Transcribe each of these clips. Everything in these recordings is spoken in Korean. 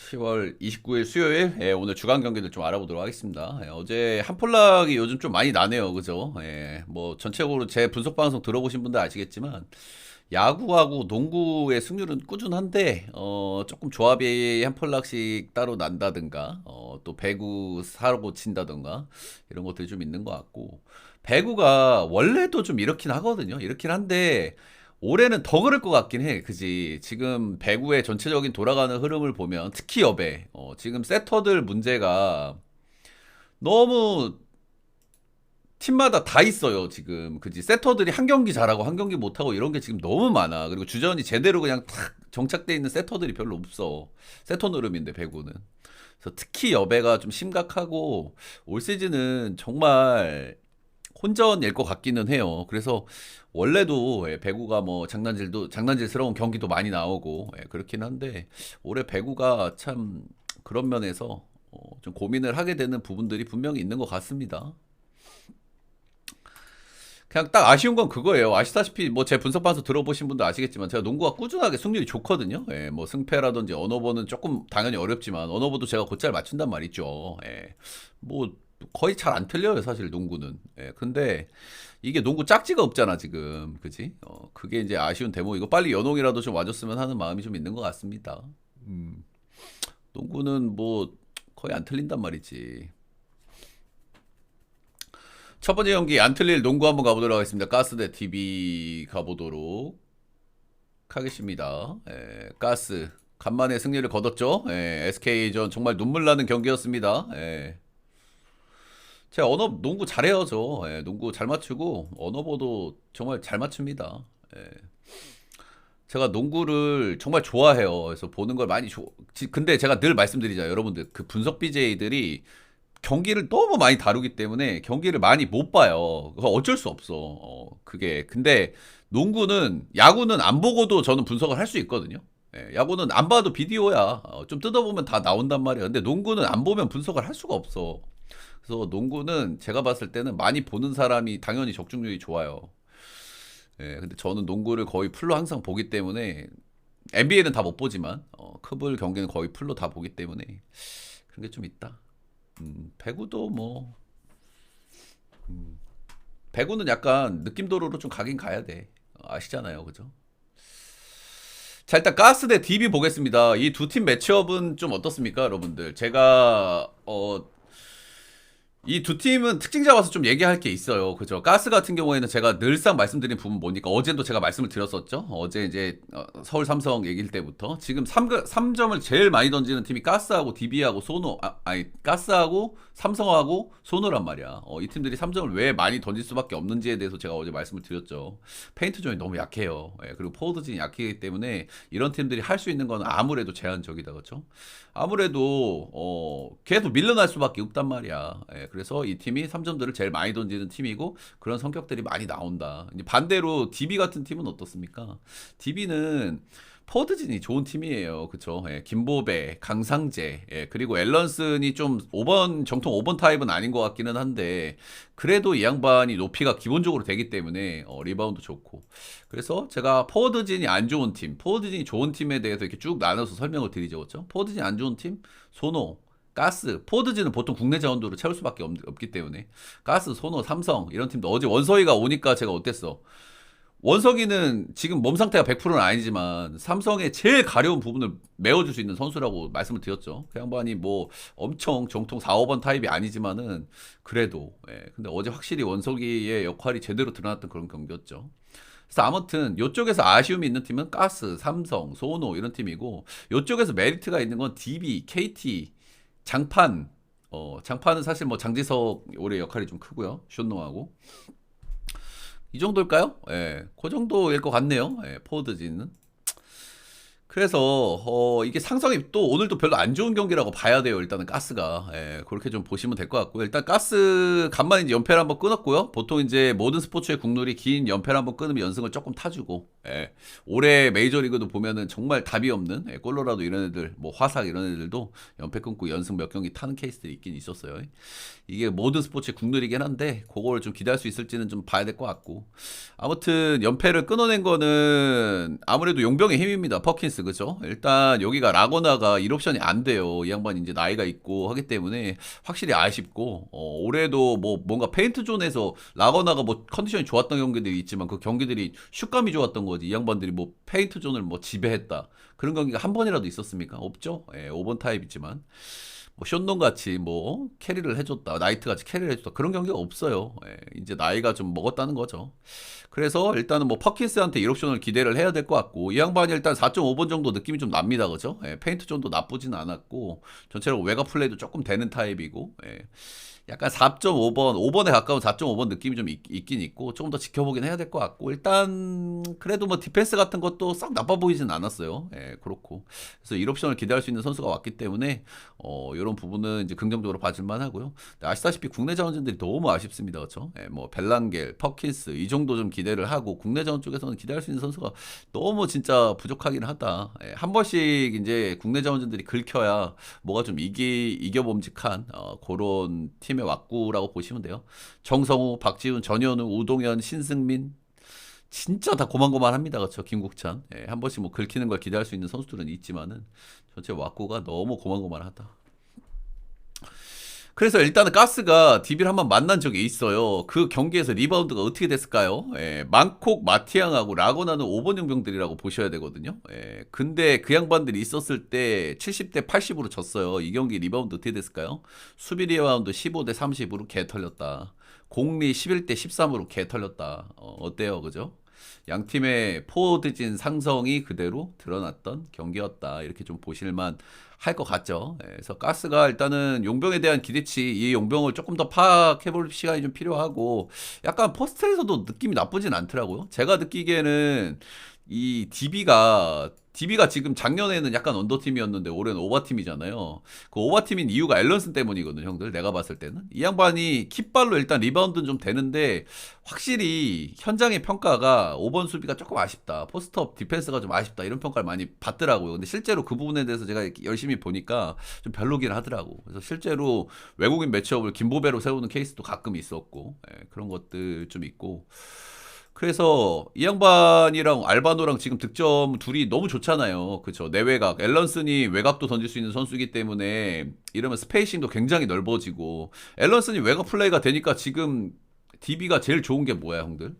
10월 29일 수요일, 오늘 주간 경기들 좀 알아보도록 하겠습니다. 어제 한폴락이 요즘 좀 많이 나네요. 그죠? 뭐 전체적으로 제 분석 방송 들어보신 분들 아시겠지만 야구하고 농구의 승률은 꾸준한데 조금 조합이 한폴락씩 따로 난다든가 또 배구 사고 친다든가 이런 것들이 좀 있는 것 같고, 배구가 원래도 좀 이렇긴 하거든요. 이렇긴 한데 올해는 더 그럴 것 같긴 해. 그지? 지금 배구의 전체적인 돌아가는 흐름을 보면 특히 여배, 지금 세터들 문제가 너무 팀마다 다 있어요. 지금 그지? 세터들이 한 경기 잘하고 한 경기 못하고 이런 게 지금 너무 많아. 그리고 주전이 제대로 그냥 탁 정착돼 있는 세터들이 별로 없어. 세터 노름인데 배구는. 그래서 특히 여배가 좀 심각하고 올 시즌은 정말 혼전일 것 같기는 해요. 그래서 원래도 배구가 뭐 장난질스러운 경기도 많이 나오고 그렇긴 한데 올해 배구가 참 그런 면에서 좀 고민을 하게 되는 부분들이 분명히 있는 것 같습니다. 그냥 딱 아쉬운 건 그거예요. 아시다시피 뭐 제 분석 방송 들어보신 분도 아시겠지만 제가 농구가 꾸준하게 승률이 좋거든요. 뭐 승패라든지 언어버는 조금 당연히 어렵지만 언어버도 제가 곧잘 맞춘단 말이죠. 뭐 거의 잘 안 틀려요, 사실 농구는. 근데 이게 농구 짝지가 없잖아 지금, 그지? 그게 이제 아쉬운 대목이고 빨리 연홍이라도 좀 와줬으면 하는 마음이 좀 있는 것 같습니다. 농구는 뭐 거의 안 틀린단 말이지. 첫 번째 경기 안 틀릴 농구 한번 가보도록 하겠습니다. 가스 대 DB 가보도록 하겠습니다. 가스 간만에 승리를 거뒀죠. SK전 정말 눈물 나는 경기였습니다. 제가 언어 농구 잘해요, 저. 농구 잘 맞추고 언어보도 정말 잘 맞춥니다. 예. 제가 농구를 정말 좋아해요. 그래서 보는 걸 많이 근데 제가 늘 말씀드리잖아요, 여러분들. 그 분석 BJ들이 경기를 너무 많이 다루기 때문에 경기를 많이 못 봐요. 그거 어쩔 수 없어. 그게. 근데 농구는, 야구는 안 보고도 저는 분석을 할 수 있거든요. 야구는 안 봐도 비디오야. 좀 뜯어보면 다 나온단 말이야. 근데 농구는 안 보면 분석을 할 수가 없어. 그래서 농구는 제가 봤을 때는 많이 보는 사람이 당연히 적중률이 좋아요. 근데 저는 농구를 거의 풀로 항상 보기 때문에 NBA는 다 못 보지만 크블 경기는 거의 풀로 다 보기 때문에 그런 게 좀 있다. 배구도 뭐 배구는 약간 느낌도로로 좀 가긴 가야 돼. 아시잖아요, 그죠? 자, 일단 가스 대 DB 보겠습니다. 이 두 팀 매치업은 좀 어떻습니까, 여러분들? 제가 이 두 팀은 특징 잡아서 좀 얘기할 게 있어요. 그죠? 가스 같은 경우에는 제가 늘상 말씀드린 부분 보니까 어제도 제가 말씀을 드렸었죠. 어제 이제 서울 삼성 얘기일 때부터 지금 3점을 제일 많이 던지는 팀이 가스하고 DB하고 소노, 아니 가스하고 삼성하고 소노란 말이야. 이 팀들이 3점을 왜 많이 던질 수밖에 없는지에 대해서 제가 어제 말씀을 드렸죠. 페인트 존이 너무 약해요. 그리고 포워드진이 약하기 때문에 이런 팀들이 할 수 있는 건 아무래도 제한적이다, 그렇죠? 아무래도 계속 밀려날 수밖에 없단 말이야. 그래서 이 팀이 3점들을 제일 많이 던지는 팀이고 그런 성격들이 많이 나온다. 이제 반대로 DB 같은 팀은 어떻습니까? DB는 포드진이 좋은 팀이에요. 그쵸? 김보배, 강상재, 그리고 앨런슨이 좀 5번, 정통 5번 타입은 아닌 것 같기는 한데, 그래도 이 양반이 높이가 기본적으로 되기 때문에, 리바운드 좋고. 그래서 제가 포워드진이 안 좋은 팀, 포워드진이 좋은 팀에 대해서 이렇게 쭉 나눠서 설명을 드리죠. 그쵸? 포워드진이 안 좋은 팀, 소노, 가스, 포워드진은 보통 국내 자원도로 채울 수밖에 없기 때문에, 가스, 소노, 삼성, 이런 팀도 어제 원서희가 오니까 제가 어땠어? 원석이는 지금 몸 상태가 100%는 아니지만 삼성의 제일 가려운 부분을 메워줄 수 있는 선수라고 말씀을 드렸죠. 그 양반이 뭐 엄청 정통 4, 5번 타입이 아니지만은 그래도 근데 어제 확실히 원석이의 역할이 제대로 드러났던 그런 경기였죠. 그래서 아무튼 요쪽에서 아쉬움이 있는 팀은 가스, 삼성, 소노 이런 팀이고 요쪽에서 메리트가 있는 건 DB, KT, 장판. 장판은 사실 뭐 장지석 올해 역할이 좀 크고요. 션노하고. 이 정도일까요? 그 정도일 것 같네요. 포워드진은. 그래서 이게 상성이 또 오늘도 별로 안 좋은 경기라고 봐야 돼요. 일단은 가스가 그렇게 좀 보시면 될 것 같고요. 일단 가스 간만에 이제 연패를 한번 끊었고요. 보통 이제 모든 스포츠의 국룰이 긴 연패를 한번 끊으면 연승을 조금 타주고 올해 메이저리그도 보면은 정말 답이 없는 콜로라도 이런 애들, 뭐 화삭 이런 애들도 연패 끊고 연승 몇 경기 타는 케이스들이 있긴 있었어요. 이게 모든 스포츠의 국룰이긴 한데 그걸 좀 기대할 수 있을지는 좀 봐야 될 것 같고, 아무튼 연패를 끊어낸 거는 아무래도 용병의 힘입니다. 퍼킨스 퍼킨스 그죠? 일단 여기가 라거나가 1옵션이 안 돼요. 이 양반이 이제 나이가 있고 하기 때문에 확실히 아쉽고 올해도 뭐 뭔가 페인트 존에서 라거나가 뭐 컨디션이 좋았던 경기들이 있지만 그 경기들이 슛감이 좋았던 거지. 이 양반들이 뭐 페인트 존을 뭐 지배했다. 그런 경기가 한 번이라도 있었습니까? 없죠. 예, 5번 타입이지만 뭐 션동 같이 뭐 캐리를 해줬다, 나이트 같이 캐리를 해줬다 그런 경기가 없어요. 예, 이제 나이가 좀 먹었다는 거죠. 그래서 일단은 뭐 퍼킨스한테 1옵션을 기대를 해야 될 것 같고 이 양반이 일단 4.5번 정도 느낌이 좀 납니다, 그죠? 예, 페인트 존도 나쁘진 않았고 전체적으로 외곽 플레이도 조금 되는 타입이고 예. 약간 4.5번, 5번에 가까운 4.5번 느낌이 좀 있긴 있고 조금 더 지켜보긴 해야 될 것 같고 일단 그래도 뭐 디펜스 같은 것도 싹 나빠 보이진 않았어요. 예, 그렇고 그래서 1옵션을 기대할 수 있는 선수가 왔기 때문에 이런 부분은 이제 긍정적으로 봐줄만 하고요. 아시다시피 국내 자원진들이 너무 아쉽습니다, 그렇죠? 예, 뭐 벨랑겔, 퍼킨스 이 정도 좀 기대를 하고 국내 자원 쪽에서는 기대할 수 있는 선수가 너무 진짜 부족하긴 하다. 예, 한 번씩 이제 국내 자원진들이 긁혀야 뭐가 좀 이겨봄직한 그런 팀의 왁구라고 보시면 돼요. 정성우, 박지훈, 전현우, 우동현, 신승민 진짜 다 고만고만합니다. 그렇죠? 김국찬. 예, 한 번씩 뭐 긁히는 걸 기대할 수 있는 선수들은 있지만은 전체 왁구가 너무 고만고만하다. 그래서 일단은 가스가 DB를 한번 만난 적이 있어요. 그 경기에서 리바운드가 어떻게 됐을까요? 예, 망콕, 마티앙하고 라고나는 5번 용병들이라고 보셔야 되거든요. 예, 근데 그 양반들이 있었을 때 70대 80으로 졌어요. 이 경기 리바운드 어떻게 됐을까요? 수비 리바운드 15대 30으로 개 털렸다. 공리 11대 13으로 개 털렸다. 어때요? 그죠? 양 팀의 포워드진 상성이 그대로 드러났던 경기였다. 이렇게 좀 보실만 할 것 같죠. 예, 그래서 가스가 일단은 용병에 대한 기대치, 이 용병을 조금 더 파악해볼 시간이 좀 필요하고, 약간 포스트에서도 느낌이 나쁘진 않더라고요. 제가 느끼기에는 이 DB가 지금 작년에는 약간 언더팀이었는데 올해는 오버팀이잖아요. 그 오버팀인 이유가 앨런슨 때문이거든, 형들. 내가 봤을 때는. 이 양반이 킥발로 일단 리바운드는 좀 되는데 확실히 현장의 평가가 5번 수비가 조금 아쉽다. 포스트업 디펜스가 좀 아쉽다. 이런 평가를 많이 받더라고요. 근데 실제로 그 부분에 대해서 제가 열심히 보니까 좀 별로긴 하더라고. 그래서 실제로 외국인 매치업을 김보배로 세우는 케이스도 가끔 있었고, 예, 그런 것들 좀 있고. 그래서 이 양반이랑 알바노랑 지금 득점 둘이 너무 좋잖아요. 그쵸. 내외곽. 앨런슨이 외곽도 던질 수 있는 선수이기 때문에 이러면 스페이싱도 굉장히 넓어지고 앨런슨이 외곽 플레이가 되니까 지금 DB가 제일 좋은 게 뭐야, 형들?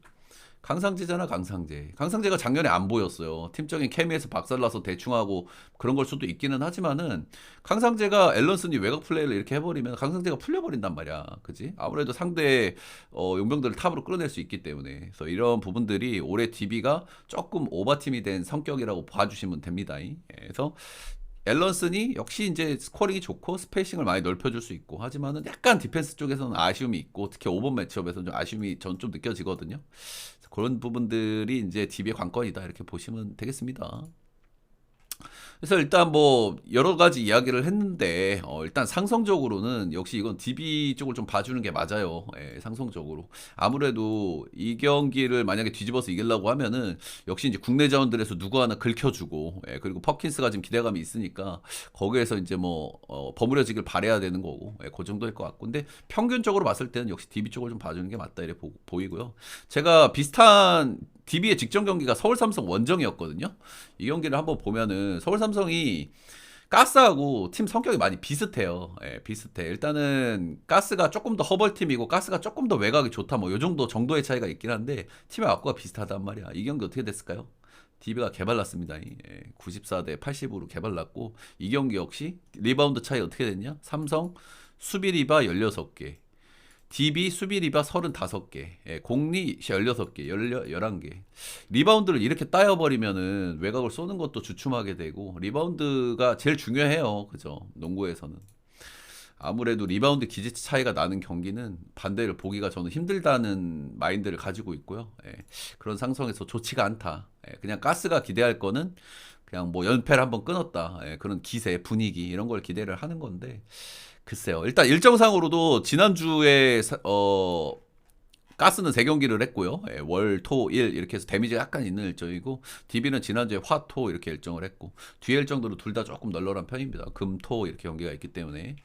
강상재잖아, 강상재. 강상재가 작년에 안 보였어요. 팀적인 케미에서 박살나서 대충하고 그런 걸 수도 있기는 하지만은 강상재가 앨런슨이 외곽 플레이를 이렇게 해버리면 강상재가 풀려버린단 말이야. 그지? 아무래도 상대 용병들을 탑으로 끌어낼 수 있기 때문에. 그래서 이런 부분들이 올해 DB가 조금 오버팀이 된 성격이라고 봐주시면 됩니다. 예, 그래서 앨런슨이 역시 이제 스코링이 좋고 스페이싱을 많이 넓혀줄 수 있고 하지만은 약간 디펜스 쪽에서는 아쉬움이 있고 특히 5번 매치업에서는 좀 아쉬움이 전 좀 느껴지거든요. 그런 부분들이 이제 DB의 관건이다 이렇게 보시면 되겠습니다. 그래서 일단 뭐 여러 가지 이야기를 했는데 일단 상성적으로는 역시 이건 DB 쪽을 좀 봐주는 게 맞아요. 예, 상성적으로 아무래도 이 경기를 만약에 뒤집어서 이기려고 하면은 역시 이제 국내 자원들에서 누구 하나 긁혀주고 그리고 퍼킨스가 지금 기대감이 있으니까 거기에서 이제 뭐 버무려지길 바래야 되는 거고 그 정도일 것 같고 근데 평균적으로 봤을 때는 역시 DB 쪽을 좀 봐주는 게 맞다 이렇게 보이고요. 제가 비슷한 DB의 직전 경기가 서울 삼성 원정이었거든요. 이 경기를 한번 보면은 서울 삼성이 가스하고 팀 성격이 많이 비슷해요. 예, 비슷해. 일단은 가스가 조금 더 허벌팀이고 가스가 조금 더 외곽이 좋다. 뭐 요 정도의 차이가 있긴 한데 팀의 악구가 비슷하단 말이야. 이 경기 어떻게 됐을까요? DB가 개발났습니다. 94대 80으로 개발났고 이 경기 역시 리바운드 차이 어떻게 됐냐? 삼성 수비 리바 16개. DB 수비 리바 35개, 공리 16개, 11개. 리바운드를 이렇게 따여버리면은 외곽을 쏘는 것도 주춤하게 되고, 리바운드가 제일 중요해요. 그죠? 농구에서는. 아무래도 리바운드 기재치 차이가 나는 경기는 반대를 보기가 저는 힘들다는 마인드를 가지고 있고요. 그런 상성에서 좋지가 않다. 그냥 가스가 기대할 거는 그냥 뭐 연패를 한번 끊었다. 그런 기세, 분위기 이런 걸 기대를 하는 건데 글쎄요. 일단 일정상으로도 지난주에 가스는 3경기를 했고요. 예, 월, 토, 일 이렇게 해서 데미지가 약간 있는 일정이고 DB는 지난주에 화, 토 이렇게 일정을 했고 뒤에 일정들은 둘 다 조금 널널한 편입니다. 금, 토 이렇게 경기가 있기 때문에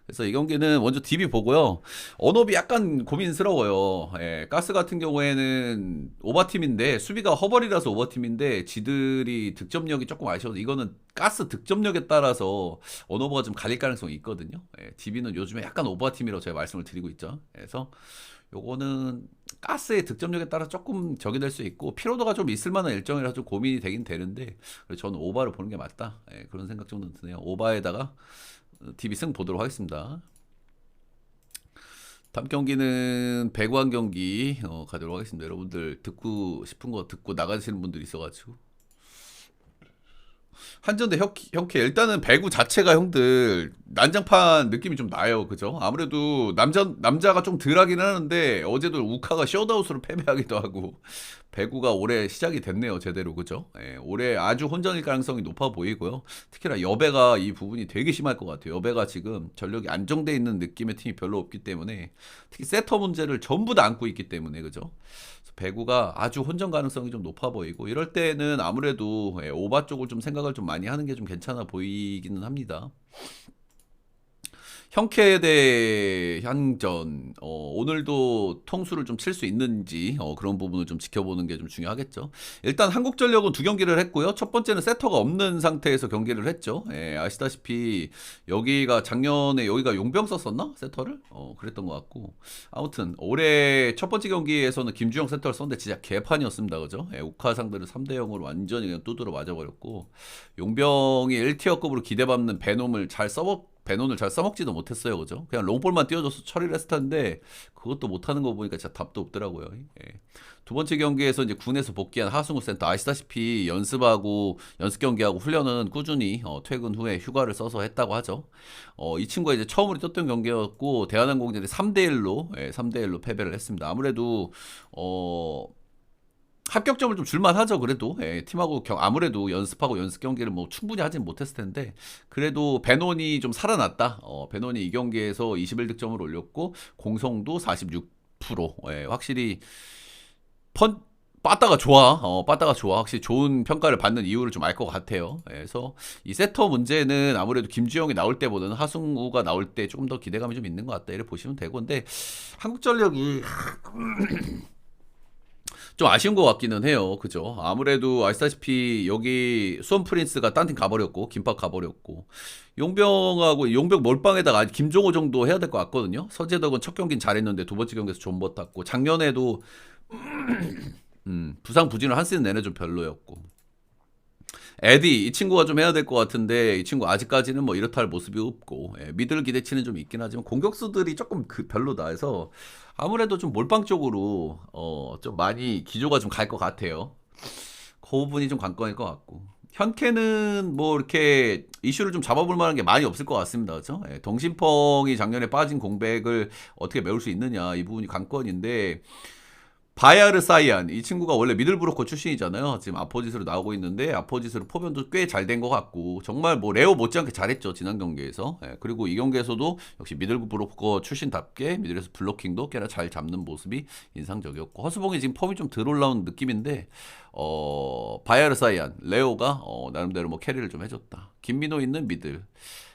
그래서 이 경기는 먼저 DB 보고요. 언업이 약간 고민스러워요. 예, 가스 같은 경우에는 오버팀인데 수비가 허벌이라서 오버팀인데 지들이 득점력이 조금 아쉬워서 이거는 가스 득점력에 따라서 언어버가 좀 갈릴 가능성이 있거든요. 예, DB는 요즘에 약간 오버팀이라고 제가 말씀을 드리고 있죠. 그래서 요거는 가스의 득점력에 따라 조금 적이 될 수 있고 피로도가 좀 있을 만한 일정이라 좀 고민이 되긴 되는데 저는 오바를 보는 게 맞다. 예, 그런 생각 정도는 드네요. 오바에다가 DB 승 보도록 하겠습니다. 다음 경기는 배구한 경기 가도록 하겠습니다. 여러분들 듣고 싶은 거 듣고 나가시는 분들이 있어가지고 한전대 형캐 일단은 배구 자체가 형들 난장판 느낌이 좀 나요. 그죠? 아무래도 남자가 좀 덜하긴 하는데 어제도 우카가 셧아웃으로 패배하기도 하고 배구가 올해 시작이 됐네요. 제대로. 그죠? 예, 올해 아주 혼전일 가능성이 높아 보이고요. 특히나 여배가 이 부분이 되게 심할 것 같아요. 여배가 지금 전력이 안정돼 있는 느낌의 팀이 별로 없기 때문에 특히 세터 문제를 전부 다 안고 있기 때문에 그죠? 배구가 아주 혼전 가능성이 좀 높아 보이고 이럴 때는 아무래도 오바 쪽을 좀 생각을 좀 많이 하는 게 좀 괜찮아 보이기는 합니다. 형캐 대 현전 오늘도 통수를 좀 칠 수 있는지 그런 부분을 좀 지켜보는 게 좀 중요하겠죠. 일단 한국전력은 2경기를 했고요. 첫 번째는 세터가 없는 상태에서 경기를 했죠. 예, 아시다시피 여기가 작년에 여기가 용병 썼었나? 세터를? 그랬던 것 같고 아무튼 올해 첫 번째 경기에서는 김주영 세터를 썼는데 진짜 개판이었습니다. 그죠? 예, 우카 상대를 3대0으로 완전히 그냥 두드러 맞아버렸고 용병이 1티어급으로 기대받는 베논을 잘 써먹지도 못했어요. 그죠? 그냥 롱볼만 띄워줘서 처리를 했을 텐데 그것도 못하는 거 보니까 진짜 답도 없더라고요. 예. 두 번째 경기에서 이제 군에서 복귀한 하승우 센터 아시다시피 연습 경기하고 훈련은 꾸준히 퇴근 후에 휴가를 써서 했다고 하죠. 이 친구가 이제 처음으로 뛰었던 경기였고 대한항공전에 3대1로 패배를 했습니다. 아무래도 합격점을 좀 줄만하죠. 그래도 팀하고 아무래도 연습하고 연습 경기를 뭐 충분히 하진 못했을 텐데 그래도 베논이 좀 살아났다. 베논이 이 경기에서 21득점을 올렸고 공성도 46%. 확실히 빠따가 좋아. 빠따가 좋아. 확실히 좋은 평가를 받는 이유를 좀 알 것 같아요. 그래서 이 세터 문제는 아무래도 김주영이 나올 때보다는 하승우가 나올 때 조금 더 기대감이 좀 있는 것 같다. 이렇게 보시면 되고 근데 한국전력이 좀 아쉬운 것 같기는 해요. 그죠? 아무래도 아시다시피 여기 수원 프린스가 딴 팀 가버렸고 김밥 가버렸고 용병 몰빵에다가 김종호 정도 해야 될 것 같거든요. 서재덕은 첫 경기는 잘했는데 두 번째 경기에서 존버 탔고 작년에도 부상 부진을 한 시즌 내내 좀 별로였고 에디 이 친구가 좀 해야 될 것 같은데 이 친구 아직까지는 뭐 이렇다 할 모습이 없고 미들 기대치는 좀 있긴 하지만 공격수들이 조금 별로다 해서 아무래도 좀 몰빵 쪽으로 좀 많이 기조가 좀 갈 것 같아요. 그 부분이 좀 관건일 것 같고 현캐는 뭐 이렇게 이슈를 좀 잡아볼 만한 게 많이 없을 것 같습니다. 그렇죠? 덩신펑이 작년에 빠진 공백을 어떻게 메울 수 있느냐 이 부분이 관건인데 바야르 사이안 이 친구가 원래 미들브로커 출신이잖아요. 지금 아포짓으로 나오고 있는데 아포짓으로 포변도 꽤 잘 된 것 같고 정말 뭐 레오 못지않게 잘했죠 지난 경기에서. 그리고 이 경기에서도 역시 미들브로커 출신답게 미들에서 블로킹도 꽤나 잘 잡는 모습이 인상적이었고 허수봉이 지금 폼이 좀 덜 올라온 느낌인데 바야르 사이안 레오가 나름대로 뭐 캐리를 좀 해줬다. 김민호 있는 미들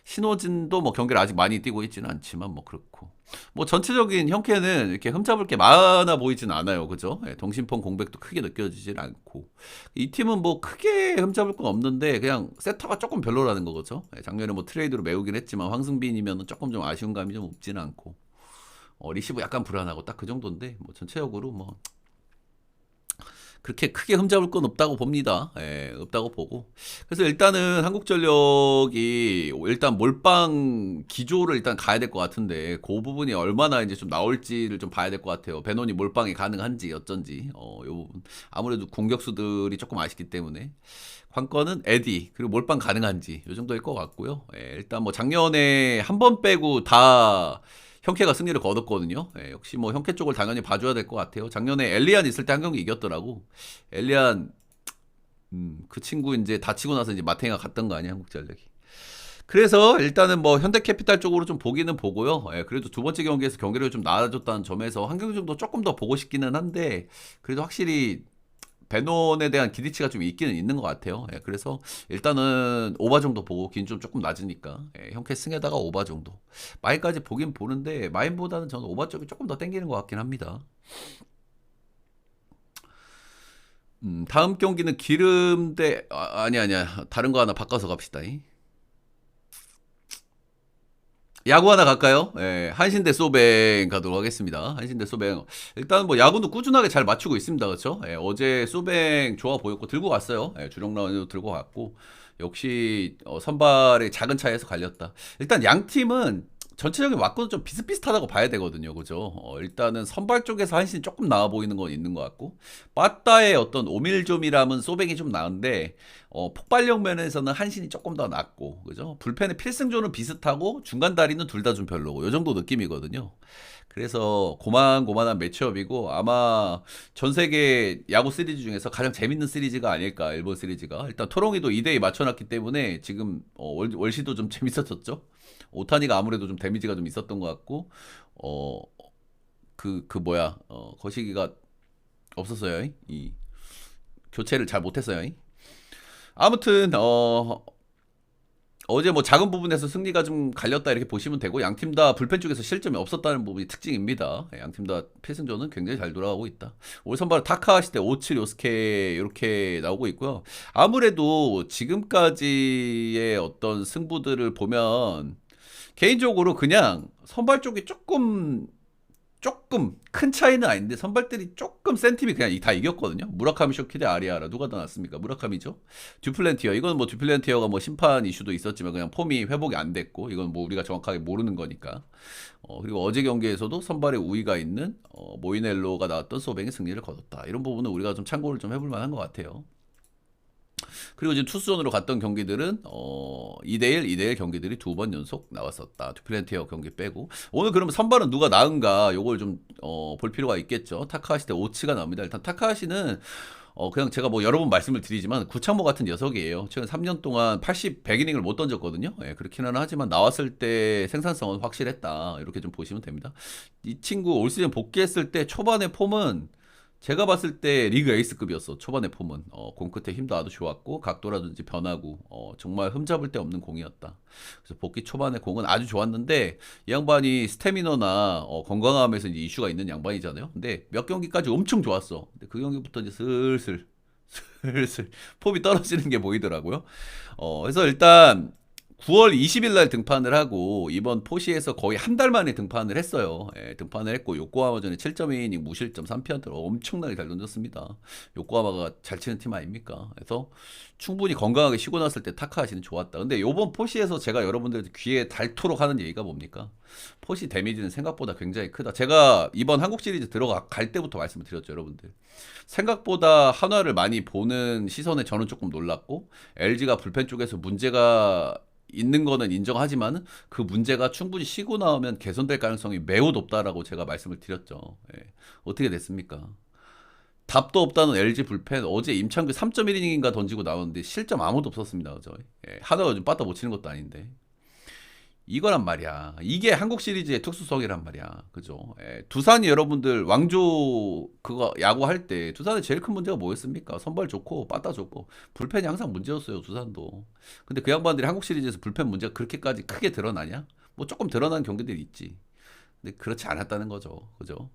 신호진도 뭐 경기를 아직 많이 뛰고 있지는 않지만 뭐 그렇고 뭐 전체적인 형캐는 이렇게 흠잡을 게 많아 보이진 않아요. 그죠? 동심폰 공백도 크게 느껴지질 않고 이 팀은 뭐 크게 흠잡을 건 없는데 그냥 세터가 조금 별로라는 거죠. 작년에 뭐 트레이드로 메우긴 했지만 황승빈이면 조금 좀 아쉬운 감이 좀 없지는 않고 리시브 약간 불안하고 딱 그 정도인데 뭐 전체적으로 뭐 그렇게 크게 흠잡을 건 없다고 봅니다. 없다고 보고. 그래서 일단은 한국전력이 일단 몰빵 기조를 일단 가야 될 것 같은데 그 부분이 얼마나 이제 좀 나올지를 좀 봐야 될 것 같아요. 베논이 몰빵이 가능한지 어쩐지. 요 부분. 아무래도 공격수들이 조금 아쉽기 때문에 관건은 에디 그리고 몰빵 가능한지 요 정도일 것 같고요. 일단 뭐 작년에 한 번 빼고 다 형캐가 승리를 거뒀거든요. 역시 뭐 형캐 쪽을 당연히 봐줘야 될 것 같아요. 작년에 엘리안 있을 때 한 경기 이겼더라고. 엘리안 그 친구 이제 다치고 나서 이제 마탱이가 갔던 거 아니야 한국전력이. 그래서 일단은 뭐 현대캐피탈 쪽으로 좀 보기는 보고요. 예, 그래도 두 번째 경기에서 경기력이 좀 나아졌다는 점에서 한 경기 정도 조금 더 보고 싶기는 한데 그래도 확실히 베논에 대한 기대치가 좀 있기는 있는 것 같아요. 예, 그래서 일단은 오바 정도 보고 긴 좀 조금 낮으니까 형캐 승에다가 오바 정도. 마인까지 보긴 보는데 마인보다는 저는 오바 쪽이 조금 더 땡기는 것 같긴 합니다. 다음 경기는 기름 대 아니야 다른 거 하나 바꿔서 갑시다. 야구 하나 갈까요? 예, 한신 대 소뱅 가도록 하겠습니다. 한신 대 소뱅. 일단 뭐 야구도 꾸준하게 잘 맞추고 있습니다. 그렇죠? 예, 어제 소뱅 좋아 보였고 들고 갔어요. 예, 주력 라운드도 들고 갔고 역시 선발의 작은 차이에서 갈렸다. 일단 양 팀은 전체적인 왁구는 좀 비슷비슷하다고 봐야 되거든요. 그죠? 일단은 선발 쪽에서 한신이 조금 나아 보이는 건 있는 것 같고 빠따의 어떤 오밀조밀함은 소뱅이 좀 나은데 폭발력 면에서는 한신이 조금 더 낫고 그죠? 불펜의 필승조는 비슷하고 중간 다리는 둘 다 좀 별로고 요 정도 느낌이거든요. 그래서 고만고만한 매치업이고 아마 전 세계 야구 시리즈 중에서 가장 재밌는 시리즈가 아닐까 일본 시리즈가 일단 토롱이도 2대2 맞춰놨기 때문에 지금 월시도 좀 재밌었었죠. 오타니가 아무래도 좀 데미지가 좀 있었던 것 같고 뭐야 거시기가 없었어요. 이 교체를 잘 못했어요. 아무튼 어제 뭐 작은 부분에서 승리가 좀 갈렸다 이렇게 보시면 되고 양 팀 다 불펜 쪽에서 실점이 없었다는 부분이 특징입니다. 양 팀 다 필승조는 굉장히 잘 돌아가고 있다. 올 선발 타카하시 대 오츠 요스케 이렇게 나오고 있고요. 아무래도 지금까지의 어떤 승부들을 보면 개인적으로 그냥 선발 쪽이 조금 큰 차이는 아닌데 선발들이 조금 센 팀이 그냥 다 이겼거든요. 무라카미 쇼키 대 아리아라 누가 더 낫습니까? 무라카미죠. 듀플랜티어 이건 뭐 듀플랜티어가 뭐 심판 이슈도 있었지만 그냥 폼이 회복이 안 됐고 이건 뭐 우리가 정확하게 모르는 거니까. 그리고 어제 경기에서도 선발에 우위가 있는 모이넬로가 나왔던 소뱅이 승리를 거뒀다. 이런 부분은 우리가 좀 참고를 좀 해볼 만한 것 같아요. 그리고 이제 투수전으로 갔던 경기들은 2대1, 2대1 경기들이 두 번 연속 나왔었다. 듀플랜티어 경기 빼고. 오늘 그러면 선발은 누가 나은가 요걸 좀 볼 필요가 있겠죠. 타카하시 대 오치가 나옵니다. 일단 타카하시는 그냥 제가 뭐 여러 번 말씀을 드리지만 구창모 같은 녀석이에요. 최근 3년 동안 80, 100이닝을 못 던졌거든요. 예, 그렇기는 하지만 나왔을 때 생산성은 확실했다. 이렇게 좀 보시면 됩니다. 이 친구 올 시즌 복귀했을 때 초반의 폼은 제가 봤을 때 리그 에이스급이었어. 초반의 폼은 공 끝에 힘도 아주 좋았고 각도라든지 변화구 정말 흠잡을 데 없는 공이었다. 그래서 복귀 초반의 공은 아주 좋았는데 이 양반이 스태미너나 건강함에서 이제 이슈가 있는 양반이잖아요. 근데 몇 경기까지 엄청 좋았어. 근데 그 경기부터 이제 슬슬 폼이 떨어지는 게 보이더라고요. 그래서 일단 9월 20일 날 등판을 하고 이번 포시에서 거의 한 달 만에 등판을 했어요. 예, 등판을 했고 요코하마전에 7.2이닝 무실점 3피안타로 엄청나게 잘 던졌습니다. 요코하마가 잘 치는 팀 아닙니까? 그래서 충분히 건강하게 쉬고 났을 때 타카하시는 좋았다. 근데 요번 포시에서 제가 여러분들 귀에 닳도록 하는 얘기가 뭡니까? 포시 데미지는 생각보다 굉장히 크다. 제가 이번 한국 시리즈 갈 때부터 말씀을 드렸죠, 여러분들. 생각보다 한화를 많이 보는 시선에 저는 조금 놀랐고 LG가 불펜 쪽에서 문제가 있는 거는 인정하지만 그 문제가 충분히 쉬고 나오면 개선될 가능성이 매우 높다라고 제가 말씀을 드렸죠. 예. 어떻게 됐습니까? 답도 없다는 LG 불펜 어제 임창규 3.1이닝인가 던지고 나오는데 실점 아무도 없었습니다. 그죠? 예. 하나가 요즘 빠따 못 치는 것도 아닌데 이거란 말이야. 이게 한국 시리즈의 특수성이란 말이야. 그죠? 두산이 여러분들 왕조 그거 야구할 때 두산의 제일 큰 문제가 뭐였습니까? 선발 좋고 빠따 좋고 불펜이 항상 문제였어요. 두산도. 근데 그 양반들이 한국 시리즈에서 불펜 문제가 그렇게까지 크게 드러나냐? 뭐 조금 드러난 경기들이 있지. 근데 그렇지 않았다는 거죠. 그죠?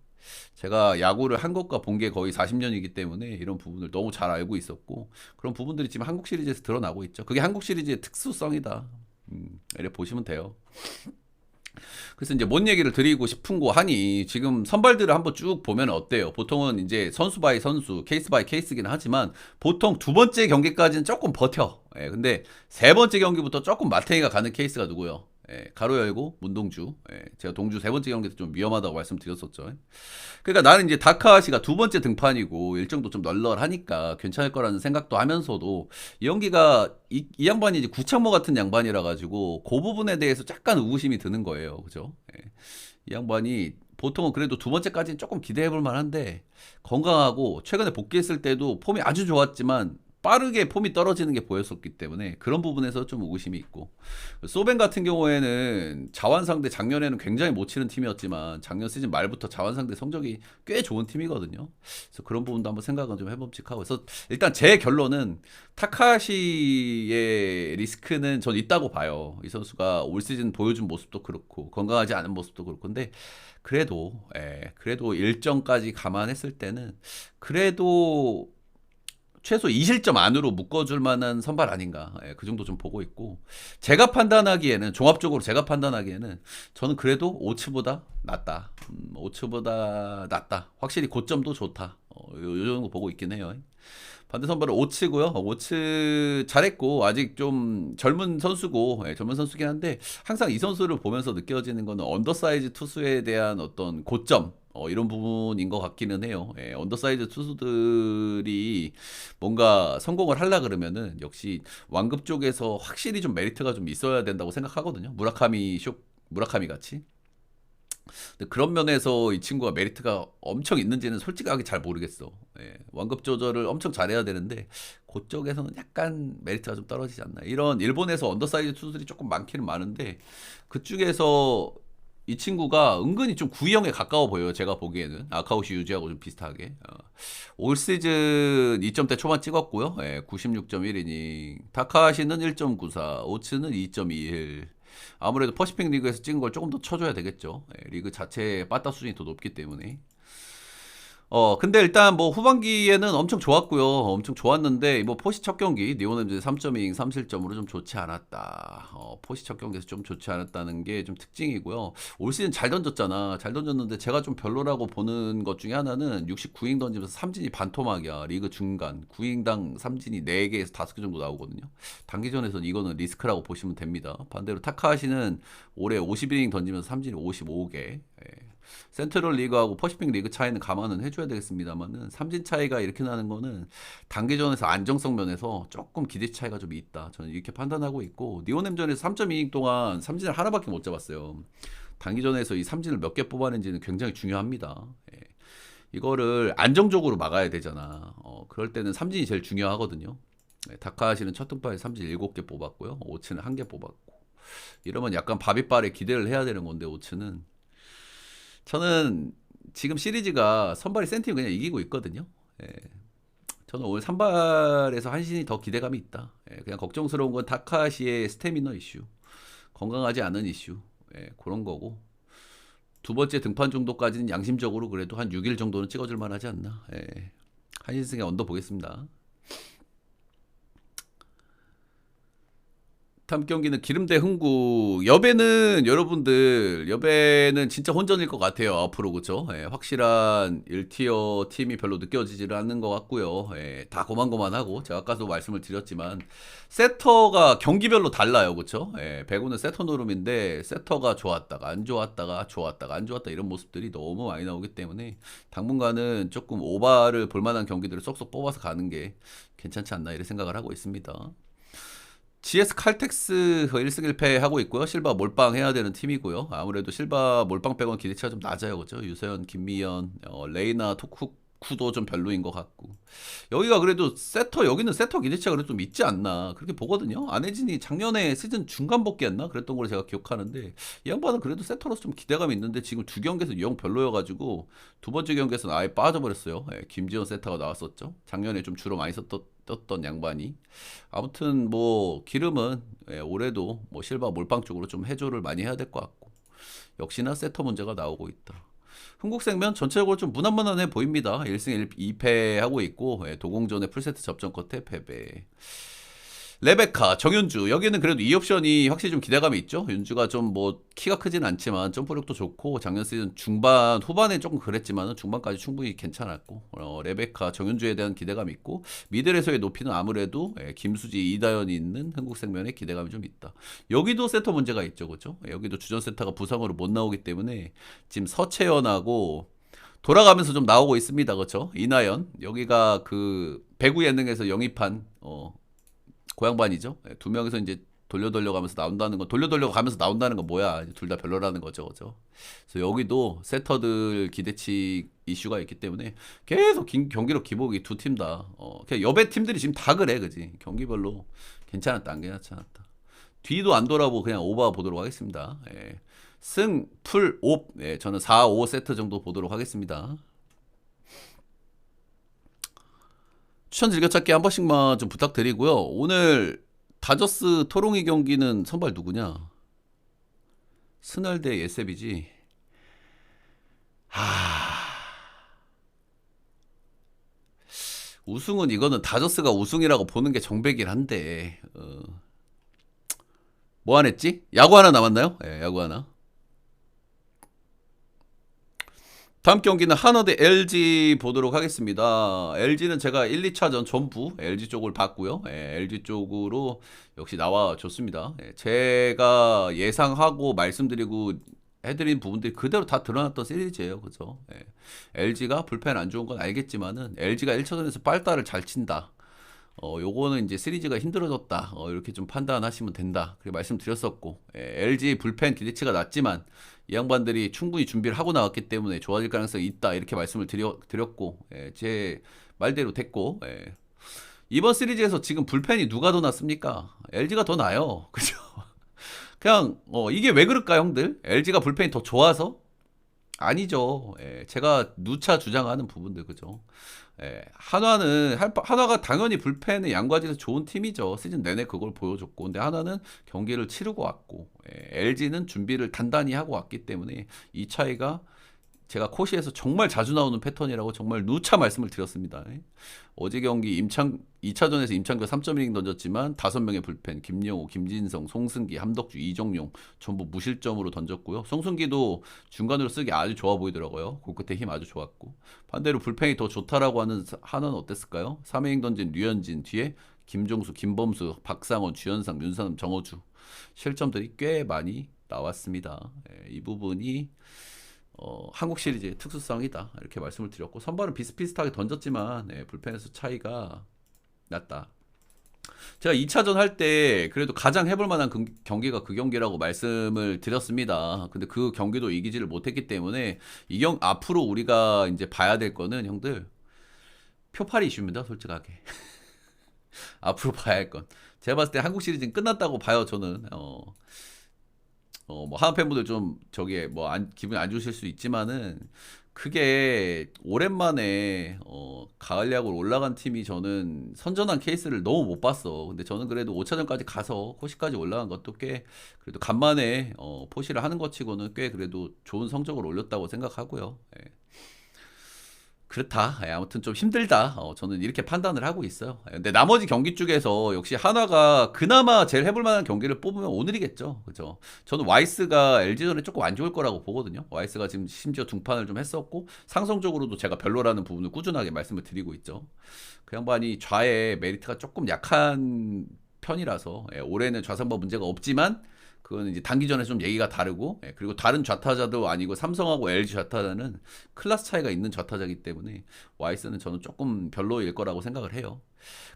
제가 야구를 한 것과 본 게 거의 40년이기 때문에 이런 부분을 너무 잘 알고 있었고 그런 부분들이 지금 한국 시리즈에서 드러나고 있죠. 그게 한국 시리즈의 특수성이다. 이렇게 보시면 돼요. 그래서 이제 뭔 얘기를 드리고 싶은 거 하니 지금 선발들을 한번 쭉 보면 어때요? 보통은 이제 선수 바이 선수, 케이스 바이 케이스긴 하지만 보통 두 번째 경기까지는 조금 버텨. 근데 세 번째 경기부터 조금 마탱이가 가는 케이스가 누구요? 가로 열고 문동주. 제가 동주 세 번째 경기 때 좀 위험하다고 말씀드렸었죠. 그러니까 나는 이제 다카시가 두 번째 등판이고 일정도 좀 널널하니까 괜찮을 거라는 생각도 하면서도 이 연기가 이 양반이 이제 구창모 같은 양반이라 가지고 그 부분에 대해서 약간 의구심이 드는 거예요. 그죠? 이 양반이 보통은 그래도 두 번째까지는 조금 기대해 볼 만한데 건강하고 최근에 복귀했을 때도 폼이 아주 좋았지만 빠르게 폼이 떨어지는 게 보였었기 때문에 그런 부분에서 좀 의구심이 있고, 소벤 같은 경우에는 자완 상대 작년에는 굉장히 못 치는 팀이었지만 작년 시즌 말부터 자완 상대 성적이 꽤 좋은 팀이거든요. 그래서 그런 부분도 한번 생각은 좀 해봄직하고, 그래서 일단 제 결론은 타카시의 리스크는 전 있다고 봐요. 이 선수가 올 시즌 보여준 모습도 그렇고 건강하지 않은 모습도 그렇고, 근데 그래도 일정까지 감안했을 때는 그래도 최소 2실점 안으로 묶어줄 만한 선발 아닌가. 예, 그 정도 좀 보고 있고. 제가 판단하기에는, 종합적으로 제가 판단하기에는, 저는 그래도 오츠보다 낫다. 오츠보다 낫다. 확실히 고점도 좋다. 요 정도 보고 있긴 해요. 반대 선발은 오츠고요. 오츠 잘했고, 아직 좀 젊은 선수고, 예, 젊은 선수긴 한데, 항상 이 선수를 보면서 느껴지는 거는 언더사이즈 투수에 대한 어떤 고점, 이런 부분인 것 같기는 해요. 예, 언더사이즈 투수들이 뭔가 성공을 하려 그러면은 역시 완급 쪽에서 확실히 좀 메리트가 좀 있어야 된다고 생각하거든요. 무라카미 같이. 근데 그런 면에서 이 친구가 메리트가 엄청 있는지는 솔직하게 잘 모르겠어. 예, 완급 조절을 엄청 잘해야 되는데 그쪽에서는 약간 메리트가 좀 떨어지지 않나. 이런 일본에서 언더사이즈 투수들이 조금 많기는 많은데 그쪽에서 이 친구가 은근히 좀 구위형에 가까워 보여요. 제가 보기에는 아카우시 유지하고 좀 비슷하게. 올 시즌 2점대 초반 찍었고요. 예, 96.1이닝. 타카시는 1.94, 오츠는 2.21. 아무래도 퍼시픽 리그에서 찍은 걸 조금 더 쳐줘야 되겠죠. 예, 리그 자체의 빠따 수준이 더 높기 때문에. 근데 일단 뭐 후반기에는 엄청 좋았고요. 엄청 좋았는데 뭐 포시 첫 경기 니오넴즈 3.2 3실점으로 좀 좋지 않았다. 포시 첫 경기에서 좀 좋지 않았다는 게 좀 특징이고요. 올 시즌 잘 던졌잖아. 잘 던졌는데 제가 좀 별로라고 보는 것 중에 하나는 69인 던지면서 삼진이 반토막이야. 리그 중간 9인당 삼진이 4개에서 5개 정도 나오거든요. 단기전에서는 이거는 리스크라고 보시면 됩니다. 반대로 타카하시는 올해 51이닝 던지면서 삼진이 55개. 예. 센트럴 리그하고 퍼시픽 리그 차이는 감안은 해줘야 되겠습니다만은 삼진 차이가 이렇게 나는 거는 단기전에서 안정성 면에서 조금 기대 차이가 좀 있다. 저는 이렇게 판단하고 있고, 니오넴전에서 3.2이닝 동안 삼진을 하나밖에 못 잡았어요. 단기전에서 이 삼진을 몇 개 뽑아낸지는 굉장히 중요합니다. 예. 이거를 안정적으로 막아야 되잖아. 그럴 때는 삼진이 제일 중요하거든요. 예, 다카하시는 첫 등판에 삼진 7개 뽑았고요. 오츠는 1개 뽑았고. 이러면 약간 바비빨에 기대를 해야 되는 건데, 오츠는. 저는 지금 시리즈가 선발이 센팀이 그냥 이기고 있거든요. 예. 저는 오늘 선발에서 한신이 더 기대감이 있다. 예. 그냥 걱정스러운 건 타카시의 스태미너 이슈, 건강하지 않은 이슈, 예. 그런 거고. 두 번째 등판 정도까지는 양심적으로 그래도 한 6일 정도는 찍어줄 만하지 않나. 예. 한신승에 언더 보겠습니다. 다음 경기는 기름대 흥국. 여배는 진짜 혼전일 것 같아요. 앞으로 그죠? 예, 확실한 1티어 팀이 별로 느껴지지를 않는 것 같고요. 예, 다 고만고만하고 제가 아까도 말씀을 드렸지만 세터가 경기별로 달라요. 그쵸? 예, 배구는 세터 노름인데 세터가 좋았다가 안 좋았다가 좋았다가 안 좋았다 이런 모습들이 너무 많이 나오기 때문에 당분간은 조금 오바를 볼만한 경기들을 쏙쏙 뽑아서 가는 게 괜찮지 않나 이런 생각을 하고 있습니다. GS 칼텍스 1승 1패 하고 있고요. 실바 몰빵 해야 되는 팀이고요. 아무래도 실바 몰빵 빼고는 기대치가 좀 낮아요. 그죠? 유세현, 김미연, 레이나, 토쿠쿠도 좀 별로인 것 같고. 여기는 세터 기대치가 그래도 좀 있지 않나. 그렇게 보거든요. 안혜진이 작년에 시즌 중간 복귀했나? 그랬던 걸 제가 기억하는데, 이 양반은 그래도 세터로서 좀 기대감이 있는데, 지금 두 경기에서 영 별로여가지고, 두 번째 경기에서는 아예 빠져버렸어요. 예, 김지현 세터가 나왔었죠. 작년에 좀 주로 많이 떴던 양반이. 아무튼 뭐 기름은 올해도 뭐 실바 몰빵 쪽으로 좀 해조를 많이 해야 될 것 같고, 역시나 세터 문제가 나오고 있다. 흥국생명 전체적으로 좀 무난무난해 보입니다. 1승 2패 하고 있고, 도공전의 풀세트 접전 끝에 패배. 레베카, 정윤주. 여기는 그래도 이 옵션이 확실히 좀 기대감이 있죠. 윤주가 좀 뭐 키가 크진 않지만 점프력도 좋고 작년 시즌 중반, 후반에 조금 그랬지만 중반까지 충분히 괜찮았고, 레베카, 정윤주에 대한 기대감이 있고, 미들에서의 높이는 아무래도 김수지, 이다연이 있는 흥국생명의 기대감이 좀 있다. 여기도 세터 문제가 있죠. 그죠? 여기도 주전 세터가 부상으로 못 나오기 때문에 지금 서채연하고 돌아가면서 좀 나오고 있습니다. 그렇죠? 이나연. 여기가 그 배구 예능에서 영입한 고향반이죠. 두 명에서 이제 돌려가면서 나온다는 건 가면서 나온다는 건 뭐야? 둘 다 별로라는 거죠, 그죠? 그래서 여기도 세터들 기대치 이슈가 있기 때문에 계속 경기력 기복이 두 팀 다. 그냥 여배 팀들이 지금 다 그래, 그지? 경기별로 괜찮았다, 안 괜찮았다. 뒤도 안 돌아보고 그냥 오버 보도록 하겠습니다. 예. 승, 풀, 옵. 예, 저는 4, 5세트 정도 보도록 하겠습니다. 추천 즐겨찾기 한 번씩만 좀 부탁드리고요. 오늘 다저스 토롱이 경기는 선발 누구냐? 스널 대 예셉이지. 우승은 이거는 다저스가 우승이라고 보는 게 정백이긴 한데 뭐 안 했지? 야구 하나 남았나요? 예, 야구 하나. 다음 경기는 한화 대 LG 보도록 하겠습니다. LG는 제가 1, 2차전 전부 LG 쪽을 봤고요. 예, LG 쪽으로 역시 나와줬습니다. 예, 제가 예상하고 말씀드리고 해드린 부분들이 그대로 다 드러났던 시리즈예요. 그죠? 예, LG가 불펜 안 좋은 건 알겠지만은 LG가 1차전에서 빨다를 잘 친다. 요거는 이제 시리즈가 힘들어졌다. 이렇게 좀 판단하시면 된다. 그렇게 말씀드렸었고, LG 불펜 기대치가 낮지만 이 양반들이 충분히 준비를 하고 나왔기 때문에 좋아질 가능성이 있다. 이렇게 말씀을 드렸고, 제 말대로 됐고, 이번 시리즈에서 지금 불펜이 누가 더 낫습니까? LG가 더 나아요. 그죠? 그냥, 이게 왜 그럴까, 형들? LG가 불펜이 더 좋아서? 아니죠. 제가 누차 주장하는 부분들, 그죠? 한화가 당연히 불펜의 양과질에서 좋은 팀이죠. 시즌 내내 그걸 보여줬고, 근데 한화는 경기를 치르고 왔고, LG는 준비를 단단히 하고 왔기 때문에 이 차이가 제가 코시에서 정말 자주 나오는 패턴이라고 정말 누차 말씀을 드렸습니다. 어제 경기 2차전에서 임창규가 3.1이닝 던졌지만 5명의 불펜, 김영호, 김진성, 송승기, 함덕주, 이정용 전부 무실점으로 던졌고요. 송승기도 중간으로 쓰기 아주 좋아 보이더라고요. 골끝에 힘 아주 좋았고. 반대로 불펜이 더 좋다라고 하는 한화는 어땠을까요? 3이닝 던진 류현진 뒤에 김종수, 김범수, 박상원, 주현상, 윤산음, 정호주 실점들이 꽤 많이 나왔습니다. 이 부분이 한국 시리즈의 특수성이다 이렇게 말씀을 드렸고, 선발은 비슷비슷하게 던졌지만 불펜에서 차이가 났다. 제가 2차전 할 때 그래도 가장 해볼 만한 경기가 그 경기라고 말씀을 드렸습니다. 근데 그 경기도 이기지를 못했기 때문에 앞으로 우리가 이제 봐야 될 거는 형들 표팔이 이슈입니다, 솔직하게. 앞으로 봐야 할 건 제가 봤을 때 한국 시리즈는 끝났다고 봐요. 저는 뭐 하나 팬분들 좀 저기에 뭐 기분이 안 좋으실 수 있지만은 그게 오랜만에 가을 야구로 올라간 팀이 저는 선전한 케이스를 너무 못 봤어. 근데 저는 그래도 5차전까지 가서 포시까지 올라간 것도 꽤 그래도 간만에 포시를 하는 것 치고는 꽤 그래도 좋은 성적을 올렸다고 생각하고요. 그렇다. 아무튼 좀 힘들다. 저는 이렇게 판단을 하고 있어요. 근데 나머지 경기 중에서 역시 한화가 그나마 제일 해볼 만한 경기를 뽑으면 오늘이겠죠. 그죠? 저는 와이스가 LG전에 조금 안 좋을 거라고 보거든요. 와이스가 지금 심지어 둥판을 좀 했었고, 상성적으로도 제가 별로라는 부분을 꾸준하게 말씀을 드리고 있죠. 그 양반이 좌에 메리트가 조금 약한 편이라서, 올해는 좌상바 문제가 없지만, 그건 이제 단기전에 좀 얘기가 다르고, 그리고 다른 좌타자도 아니고 삼성하고 LG 좌타자는 클래스 차이가 있는 좌타자이기 때문에 와이스는 저는 조금 별로일 거라고 생각을 해요.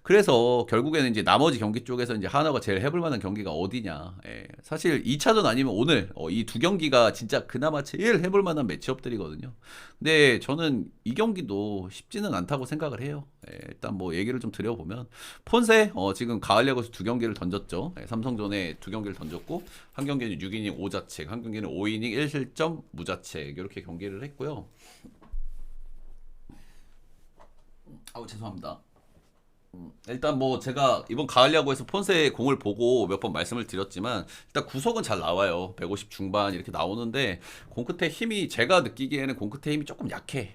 그래서 결국에는 이제 나머지 경기 쪽에서 이제 하나가 제일 해볼 만한 경기가 어디냐. 사실 2차전 아니면 오늘 이 두 경기가 진짜 그나마 제일 해볼 만한 매치업들이거든요. 근데 저는 이 경기도 쉽지는 않다고 생각을 해요. 일단 뭐 얘기를 좀 드려보면 폰세 지금 가을 야구에서 두 경기를 던졌죠. 삼성전에 두 경기를 던졌고, 한 경기는 6이닝 5자책, 한 경기는 5이닝 1실점 무자책 이렇게 경기를 했고요. 아우 죄송합니다. 일단 뭐 제가 이번 가을 야구에서 폰세의 공을 보고 몇 번 말씀을 드렸지만 일단 구속은 잘 나와요. 150 중반 이렇게 나오는데 공 끝에 힘이, 제가 느끼기에는 공 끝에 힘이 조금 약해.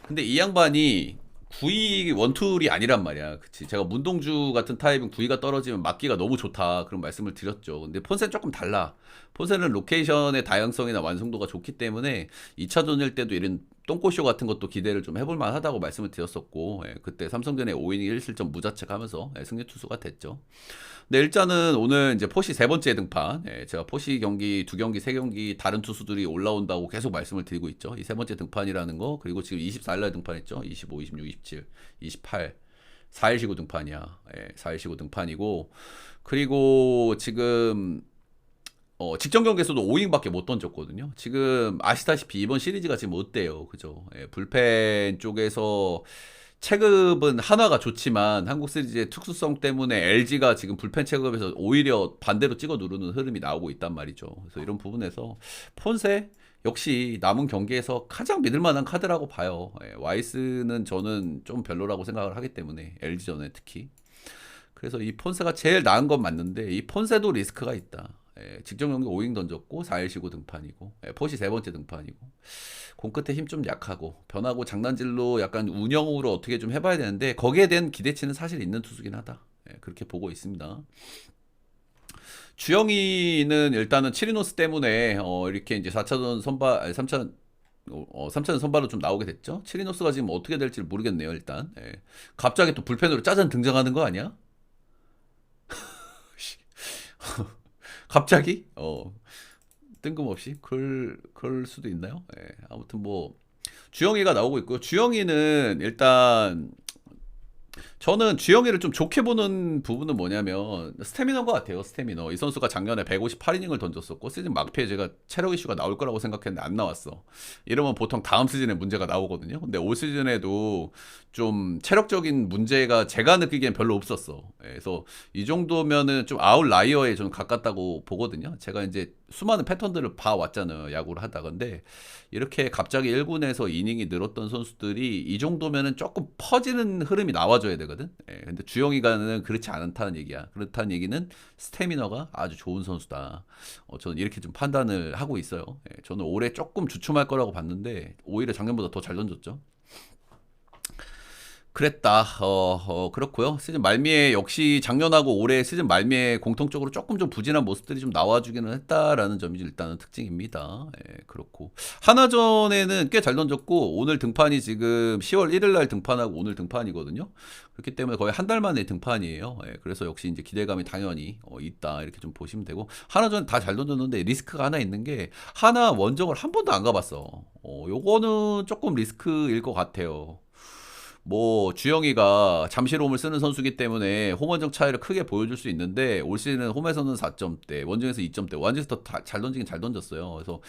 근데 이 양반이 구위 원툴이 아니란 말이야. 그치? 제가 문동주 같은 타입은 구위가 떨어지면 맞기가 너무 좋다 그런 말씀을 드렸죠. 근데 폰세는 조금 달라. 폰세는 로케이션의 다양성이나 완성도가 좋기 때문에 2차전일 때도 이런 똥꼬쇼 같은 것도 기대를 좀 해볼 만하다고 말씀을 드렸었고, 그때 삼성전에 5이닝 1실점 무자책 하면서 승리 투수가 됐죠. 네, 일단은 오늘 이제 포시 세 번째 등판, 제가 포시 경기, 두 경기, 세 경기 다른 투수들이 올라온다고 계속 말씀을 드리고 있죠. 이 세 번째 등판이라는 거, 그리고 지금 24일날 등판했죠. 25, 26, 27, 28. 4일 쉬고 등판이야. 4일 쉬고 등판이고 그리고 지금 직전 경기에서도 5인밖에 못 던졌거든요. 지금 아시다시피 이번 시리즈가 지금 어때요? 그죠? 불펜 쪽에서 체급은 한화가 좋지만 한국 시리즈의 특수성 때문에 LG가 지금 불펜 체급에서 오히려 반대로 찍어 누르는 흐름이 나오고 있단 말이죠. 그래서 이런 부분에서 폰세 역시 남은 경기에서 가장 믿을 만한 카드라고 봐요. 와이스는 저는 좀 별로라고 생각을 하기 때문에 LG전에 특히. 그래서 이 폰세가 제일 나은 건 맞는데 이 폰세도 리스크가 있다. 직전 경기 5인 던졌고 4일 쉬고 등판이고 포시 세 번째 등판이고 공 끝에 힘 좀 약하고 변하고 장난질로 약간 운영으로 어떻게 좀 해봐야 되는데 거기에 대한 기대치는 사실 있는 투수긴 하다. 그렇게 보고 있습니다. 주영이는 일단은 치리노스 때문에 이렇게 이제 4차전 선발 3차전 선발로 좀 나오게 됐죠. 치리노스가 지금 어떻게 될지 모르겠네요. 일단 갑자기 또 불펜으로 짜잔 등장하는 거 아니야? 갑자기? 뜬금없이? 그럴 수도 있나요? 아무튼 뭐, 주영이가 나오고 있고요. 주영이는 일단, 저는 주영이를 좀 좋게 보는 부분은 뭐냐면, 스태미너인 것 같아요, 스태미너. 이 선수가 작년에 158이닝을 던졌었고, 시즌 막패에 제가 체력 이슈가 나올 거라고 생각했는데 안 나왔어. 이러면 보통 다음 시즌에 문제가 나오거든요. 근데 올 시즌에도 좀 체력적인 문제가 제가 느끼기엔 별로 없었어. 그래서 이 정도면은 좀 아웃라이어에 좀 가깝다고 보거든요. 제가 이제 수많은 패턴들을 봐왔잖아요. 야구를 하다. 근데 이렇게 갑자기 1군에서 이닝이 늘었던 선수들이 이 정도면은 조금 퍼지는 흐름이 나와줘야 되거든. 근데 주영이가는 그렇지 않다는 얘기야. 그렇다는 얘기는 스태미너가 아주 좋은 선수다. 저는 이렇게 좀 판단을 하고 있어요. 저는 올해 조금 주춤할 거라고 봤는데 오히려 작년보다 더 잘 던졌죠. 그랬다. 그렇고요. 시즌 말미에 역시 작년하고 올해 시즌 말미에 공통적으로 조금 좀 부진한 모습들이 좀 나와주기는 했다라는 점이 일단은 특징입니다. 그렇고 하나전에는 꽤 잘 던졌고 오늘 등판이 지금 10월 1일 날 등판하고 오늘 등판이거든요. 그렇기 때문에 거의 한 달 만에 등판이에요. 그래서 역시 이제 기대감이 당연히 있다 이렇게 좀 보시면 되고 하나전 다 잘 던졌는데 리스크가 하나 있는 게 하나 원정을 한 번도 안 가봤어. 요거는 조금 리스크일 것 같아요. 뭐 주영이가 잠실홈을 쓰는 선수기 때문에 홈원정 차이를 크게 보여줄 수 있는데 올 시즌은 홈에서는 4점대, 원정에서 2점대, 원정에서 더 잘 던지긴 잘 던졌어요. 그래서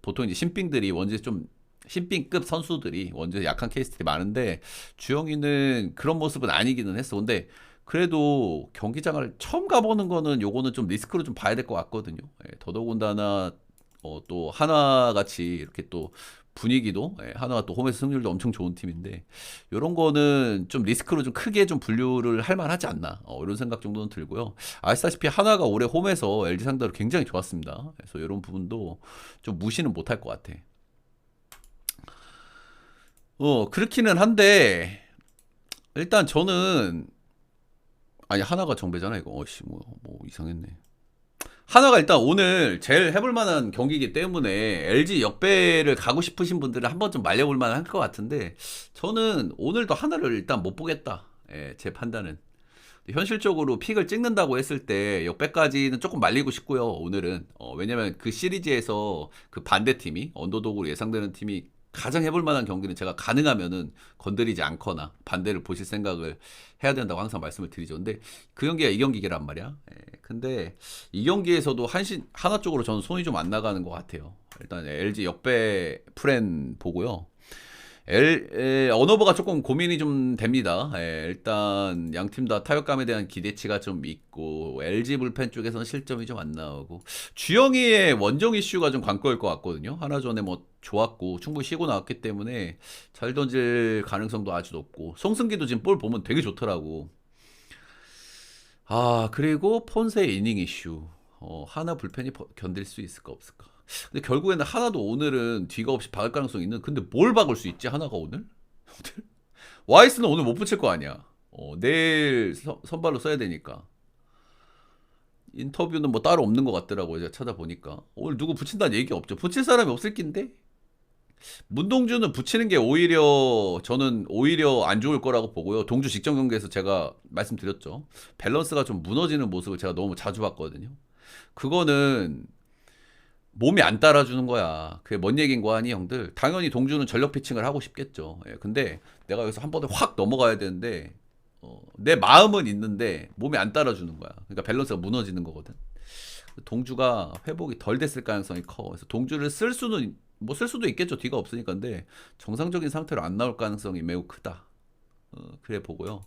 보통 이제 신兵들이 원정 좀 신兵급 선수들이 원정에 약한 케이스들이 많은데 주영이는 그런 모습은 아니기는 했어. 근데 그래도 경기장을 처음 가보는 거는 요거는 좀 리스크로 좀 봐야 될 것 같거든요. 더더군다나 또 하나같이 이렇게 또 분위기도 하나가 또 홈에서 승률도 엄청 좋은 팀인데 이런 거는 좀 리스크로 좀 크게 좀 분류를 할 만하지 않나 이런 생각 정도는 들고요. 아시다시피 하나가 올해 홈에서 LG 상대로 굉장히 좋았습니다. 그래서 이런 부분도 좀 무시는 못할 것 같아. 그렇기는 한데 일단 저는 아니 하나가 정배잖아 이거. 어씨 뭐 이상했네. 하나가 일단 오늘 제일 해볼 만한 경기이기 때문에 LG 역배를 가고 싶으신 분들은 한번 좀 말려볼 만할 것 같은데 저는 오늘도 하나를 일단 못 보겠다. 제 판단은. 현실적으로 픽을 찍는다고 했을 때 역배까지는 조금 말리고 싶고요. 오늘은 왜냐면 그 시리즈에서 그 반대팀이 언더독으로 예상되는 팀이 가장 해볼 만한 경기는 제가 가능하면은 건드리지 않거나 반대를 보실 생각을 해야 된다고 항상 말씀을 드리죠. 근데 그 경기가 이 경기란 말이야. 근데 이 경기에서도 하나 쪽으로 저는 손이 좀 안 나가는 것 같아요. 일단 LG 역배 프렌 보고요. 언어버가 조금 고민이 좀 됩니다. 일단 양 팀 다 타격감에 대한 기대치가 좀 있고 LG 불펜 쪽에서는 실점이 좀 안 나오고 주영이의 원정 이슈가 좀 관건일 것 같거든요. 하나 전에 뭐 좋았고 충분히 쉬고 나왔기 때문에 잘 던질 가능성도 아주 높고 송승기도 지금 볼 보면 되게 좋더라고. 그리고 폰세의 이닝 이슈. 하나 불펜이 견딜 수 있을까 없을까. 근데 결국에는 하나도 오늘은 뒤가 없이 박을 가능성이 있는. 근데 뭘 박을 수 있지 하나가 오늘? 와이스는 오늘 못 붙일 거 아니야. 내일 선발로 써야 되니까. 인터뷰는 뭐 따로 없는 것 같더라고요. 제가 찾아보니까. 오늘 누구 붙인다는 얘기 없죠. 붙일 사람이 없을 낀데? 문동주는 붙이는 게 저는 오히려 안 좋을 거라고 보고요. 동주 직전 경기에서 제가 말씀드렸죠. 밸런스가 좀 무너지는 모습을 제가 너무 자주 봤거든요. 그거는 몸이 안 따라주는 거야. 그게 뭔 얘기인 거 아니, 형들? 당연히 동주는 전력 피칭을 하고 싶겠죠. 근데 내가 여기서 한 번에 확 넘어가야 되는데, 내 마음은 있는데 몸이 안 따라주는 거야. 그러니까 밸런스가 무너지는 거거든. 동주가 회복이 덜 됐을 가능성이 커. 그래서 동주를 쓸 수는 뭐 쓸 수도 있겠죠. 뒤가 없으니까. 근데 정상적인 상태로 안 나올 가능성이 매우 크다. 그래 보고요.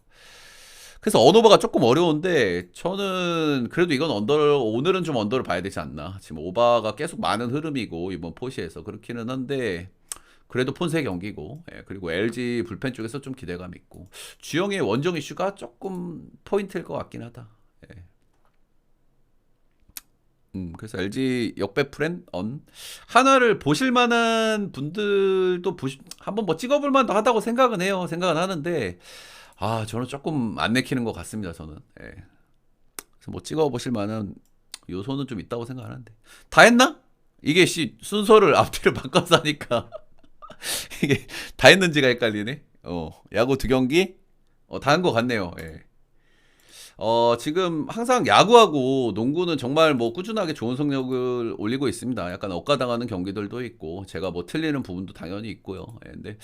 그래서 언오버가 조금 어려운데 저는 그래도 이건 언더 오늘은 좀 언더를 봐야 되지 않나. 지금 오바가 계속 많은 흐름이고 이번 포시에서 그렇기는 한데 그래도 폰세 경기고 그리고 LG 불펜 쪽에서 좀 기대감 있고 주영의 원정 이슈가 조금 포인트일 것 같긴 하다. 예. 그래서 LG 역배 프렌 언 하나를 보실 만한 분들도 한번 뭐 찍어볼 만도 하다고 생각은 해요. 생각은 하는데 저는 조금 안 내키는 것 같습니다. 저는. 예. 그래서 뭐 찍어보실 만한 요소는 좀 있다고 생각하는데 다 했나? 이게 순서를 앞뒤를 바꿔서 하니까 이게 다 했는지가 헷갈리네. 야구 두 경기 다 한 것 같네요. 예. 지금 항상 야구하고 농구는 정말 뭐 꾸준하게 좋은 성적을 올리고 있습니다. 약간 억가당하는 경기들도 있고, 제가 뭐 틀리는 부분도 당연히 있고요. 근데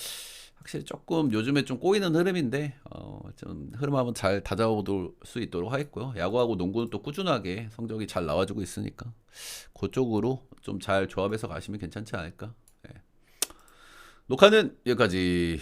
확실히 조금 요즘에 좀 꼬이는 흐름인데, 좀 흐름 한번 잘 다잡아볼 수 있도록 하겠고요. 야구하고 농구는 또 꾸준하게 성적이 잘 나와주고 있으니까, 그쪽으로 좀 잘 조합해서 가시면 괜찮지 않을까. 녹화는 여기까지.